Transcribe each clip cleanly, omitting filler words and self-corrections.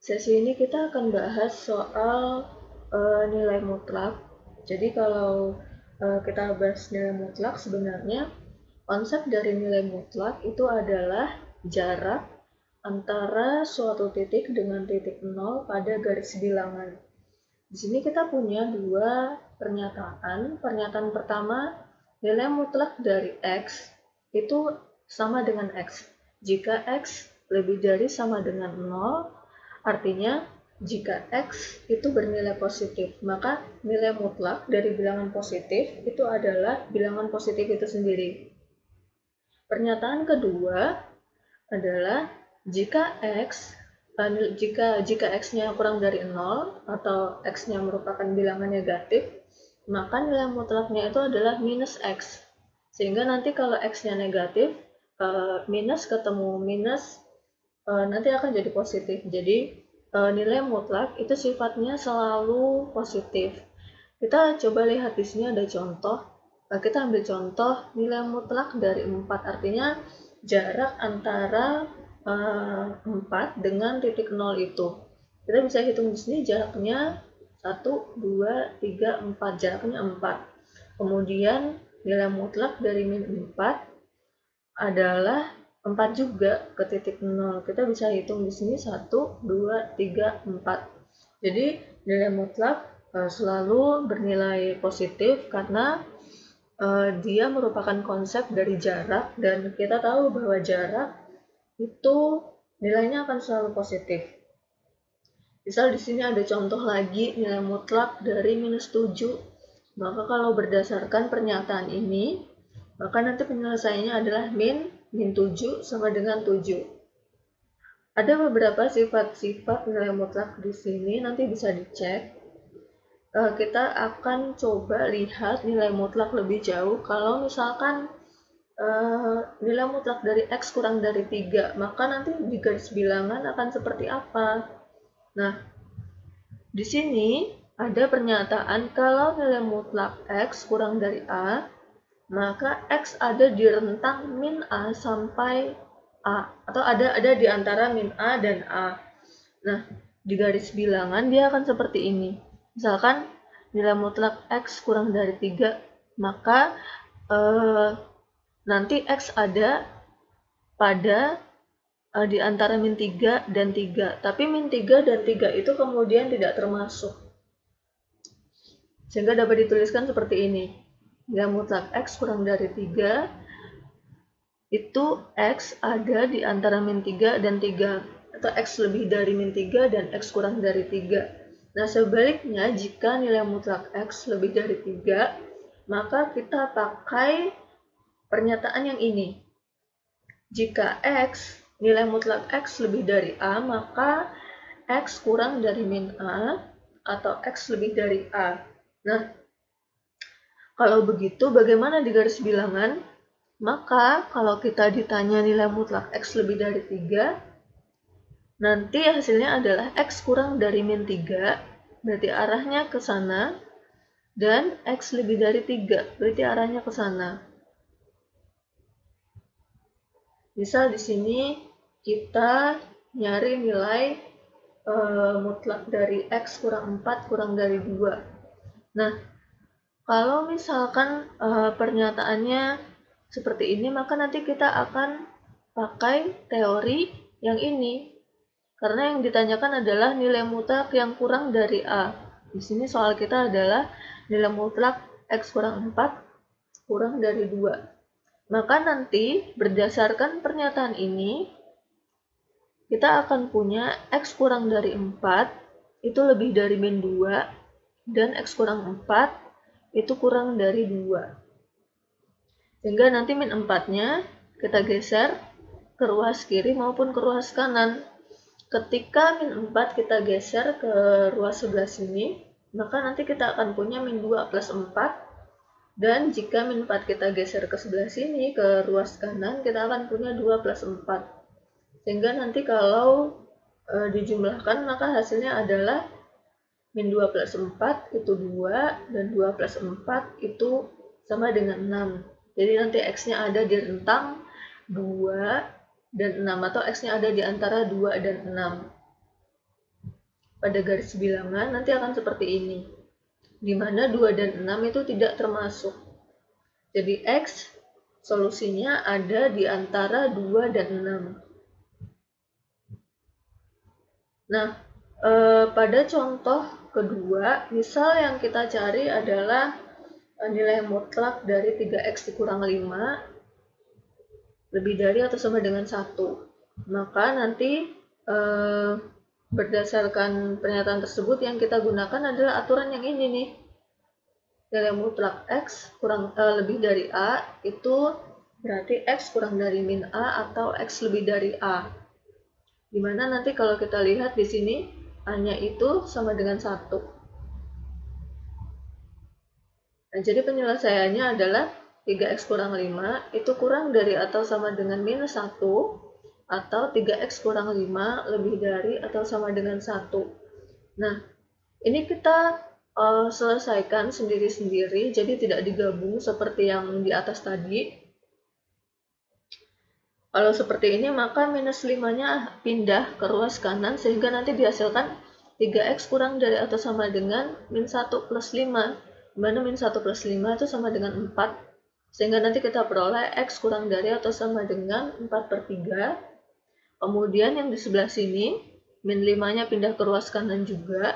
Sesi ini kita akan bahas soal nilai mutlak. Jadi kalau kita bahas nilai mutlak, sebenarnya konsep dari nilai mutlak itu adalah jarak antara suatu titik dengan titik nol pada garis bilangan. Di sini kita punya dua pernyataan. Pernyataan pertama, nilai mutlak dari X itu sama dengan X. Jika X lebih dari sama dengan 0, artinya jika X itu bernilai positif, maka nilai mutlak dari bilangan positif itu adalah bilangan positif itu sendiri. Pernyataan kedua adalah jika X-nya kurang dari 0 atau X-nya merupakan bilangan negatif, maka nilai mutlaknya itu adalah minus X. Sehingga nanti kalau X-nya negatif, minus ketemu minus, nanti akan jadi positif. Jadi nilai mutlak itu sifatnya selalu positif. Kita coba lihat di sini ada contoh. Kita ambil contoh nilai mutlak dari 4, artinya jarak antara 4 dengan titik 0 itu. Kita bisa hitung di sini jaraknya 1, 2, 3, 4. Jaraknya 4. Kemudian nilai mutlak dari min 4 adalah 4 juga ke titik 0. Kita bisa hitung di sini 1, 2, 3, 4. Jadi nilai mutlak selalu bernilai positif karena dia merupakan konsep dari jarak, dan kita tahu bahwa jarak itu nilainya akan selalu positif. Misal di sini ada contoh lagi nilai mutlak dari minus 7. Maka kalau berdasarkan pernyataan ini, maka nanti penyelesaiannya adalah min 7 sama dengan 7. Ada beberapa sifat-sifat nilai mutlak di sini, nanti bisa dicek. Kita akan coba lihat nilai mutlak lebih jauh. Kalau misalkan nilai mutlak dari X kurang dari 3, maka nanti di garis bilangan akan seperti apa? Nah, di sini ada pernyataan kalau nilai mutlak X kurang dari A, maka X ada di rentang min A sampai A, atau ada di antara min A dan A. Nah, di garis bilangan dia akan seperti ini. Misalkan nilai mutlak X kurang dari 3, maka nanti X ada pada di antara min 3 dan 3. Tapi min 3 dan 3 itu kemudian tidak termasuk. Sehingga dapat dituliskan seperti ini. Nilai mutlak X kurang dari 3, itu X ada di antara min 3 dan 3. Atau X lebih dari min 3 dan X kurang dari 3. Nah, sebaliknya jika nilai mutlak X lebih dari 3, maka kita pakai pernyataan yang ini. Jika X, nilai mutlak X lebih dari A, maka X kurang dari min A atau X lebih dari A. Nah, kalau begitu bagaimana di garis bilangan? Maka kalau kita ditanya nilai mutlak X lebih dari 3, nanti hasilnya adalah X kurang dari min 3, berarti arahnya ke sana, dan X lebih dari 3, berarti arahnya ke sana. Misal di sini kita nyari nilai mutlak dari X kurang 4 kurang dari 2. Nah, kalau misalkan pernyataannya seperti ini, maka nanti kita akan pakai teori yang ini. Karena yang ditanyakan adalah nilai mutlak yang kurang dari A. Di sini soal kita adalah nilai mutlak X kurang 4 kurang dari 2. Maka nanti berdasarkan pernyataan ini, kita akan punya X kurang dari 4 itu lebih dari min 2, dan X kurang 4 itu kurang dari 2. Sehingga nanti min 4-nya kita geser ke ruas kiri maupun ke ruas kanan. Ketika min 4 kita geser ke ruas sebelah sini, maka nanti kita akan punya min 2 plus 4. Dan jika min 4 kita geser ke sebelah sini, ke ruas kanan, kita akan punya 2 plus 4. Sehingga nanti kalau dijumlahkan, maka hasilnya adalah min 2 plus 4 itu 2, dan 2 plus 4 itu sama dengan 6. Jadi nanti X-nya ada di rentang 2 dan 6, atau X-nya ada di antara 2 dan 6. pada garis bilangan nanti akan seperti ini, di mana 2 dan 6 itu tidak termasuk. Jadi X solusinya ada di antara 2 dan 6. Nah, pada contoh kedua, misal yang kita cari adalah nilai mutlak dari 3x dikurang 5 lebih dari atau sama dengan 1. Maka nanti berdasarkan pernyataan tersebut yang kita gunakan adalah aturan yang ini nih. Nilai mutlak x lebih dari a itu berarti x kurang dari min a atau x lebih dari a. Dimana nanti kalau kita lihat di sini a-nya itu sama dengan 1. Nah, jadi penyelesaiannya adalah 3x kurang 5 itu kurang dari atau sama dengan minus 1 atau 3x kurang 5 lebih dari atau sama dengan 1. Nah, ini kita selesaikan sendiri-sendiri, jadi tidak digabung seperti yang di atas tadi. Kalau seperti ini, maka minus 5-nya pindah ke ruas kanan, sehingga nanti dihasilkan 3x kurang dari atau sama dengan min 1 plus 5, di mana min 1 plus 5 itu sama dengan 4, sehingga nanti kita peroleh x kurang dari atau sama dengan 4/3. Kemudian yang di sebelah sini, min 5-nya pindah ke ruas kanan juga,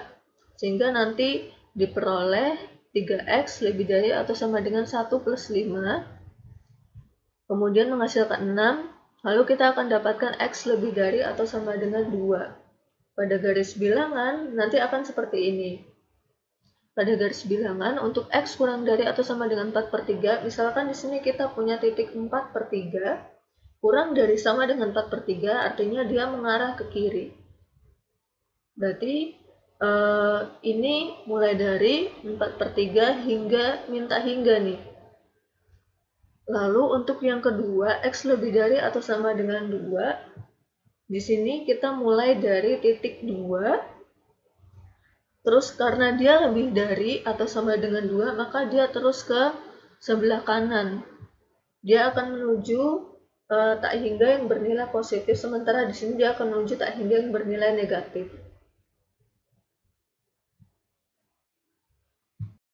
sehingga nanti diperoleh 3x lebih dari atau sama dengan 1 plus 5, kemudian menghasilkan 6, lalu kita akan dapatkan x lebih dari atau sama dengan 2. Pada garis bilangan nanti akan seperti ini. Pada garis bilangan untuk x kurang dari atau sama dengan 4/3, misalkan di sini kita punya titik 4/3, kurang dari sama dengan 4/3 artinya dia mengarah ke kiri. Berarti ini mulai dari 4/3 hingga minta hingga nih. Lalu untuk yang kedua, x lebih dari atau sama dengan 2. Di sini kita mulai dari titik 2. Terus karena dia lebih dari atau sama dengan 2, maka dia terus ke sebelah kanan. Dia akan menuju tak hingga yang bernilai positif, sementara di sini dia akan menuju tak hingga yang bernilai negatif.